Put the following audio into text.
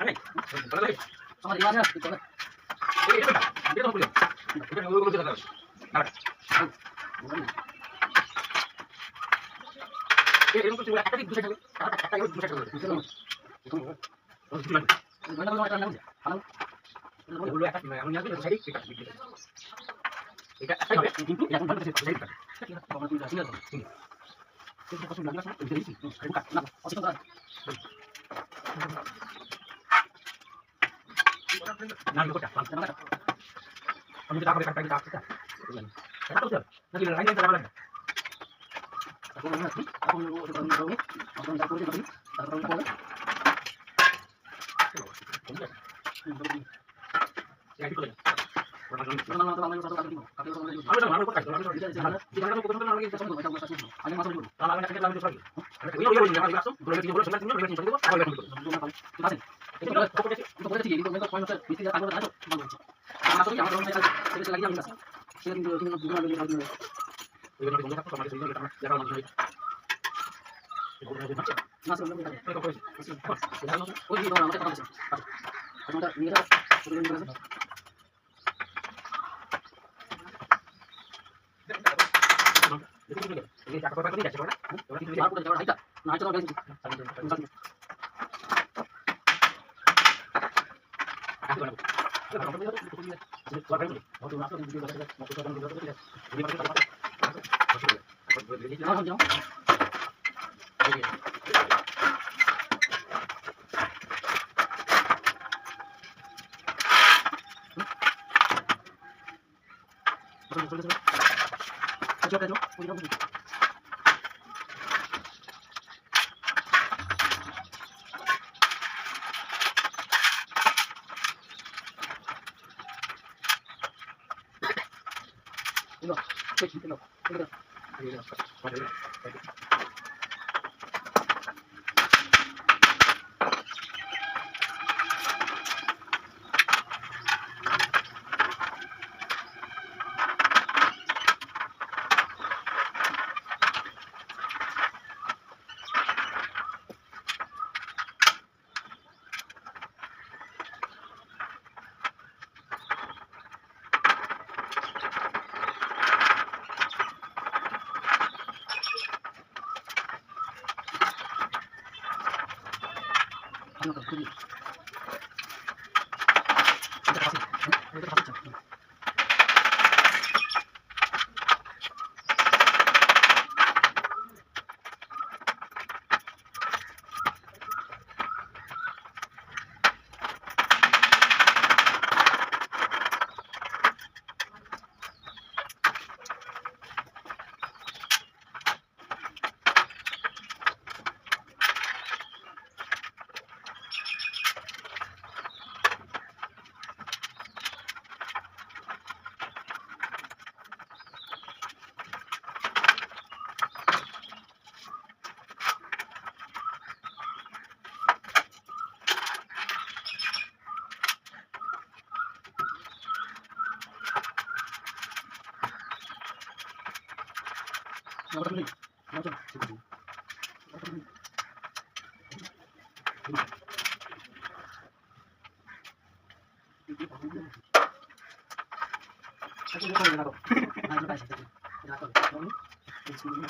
নাই বলা লাগে আমার ইয়া না এটা এটা তো বলি এটা ওগুলো যেটা না এরকম কিছু একটা দিক দুটো থাকবে একটা এর দুটো থাকবে বুঝছো না মানে এটা না ভালো ওগুলো একটা আমি জানি সাইড এটা একটা হবে কিন্তু এখন ভালো আছে সাইড এটা আমরা তুই আসলে এটা কত লাগলা না এটা দিছি না অসুবিধা না না লোকটা আমি তো টাকা কাটতে কাটতে এটা তো নাকি লাইন লাইন চালাবা লাগে এখন আমি আছি এখন ওটা আমি করব এখন যা করে দিই তারপর আমরা বলে এই করে না না তো আমি কথা কাটি কাটি আমি তো মারো কথা আমি তো দিনা তো কথা না লাগে কথা বলবো এটা কথা আগে মাসল বলবো তাহলে আমি একটা আমি তো সরি ওই ওই ওই আমি আসো বলে কি বলে শুনতে তুমি রেডিং করতে আগে করতে ঠিক আছে এটা তো বলে ঠিক এটা তো পয়েন্ট হচ্ছে ভিতরে আগে না তো বলছি আমরা তো আমার মনে আছে লাগি আমি আছে সেটা কিন্তু তুমি দুটো আগে কাজ করে এগুলো তো বন্ধ থাকতো আমাদের সেই এটা যারা মানুষ হয় না স্যার আমি এটা করেছি ওই দিন আমাদের কথা বলছি আমরা নিয়ে যাও প্রবলেম করে ini cakap apa tadi ya coba coba kita lihat udah coba kita nah coba guys Ini,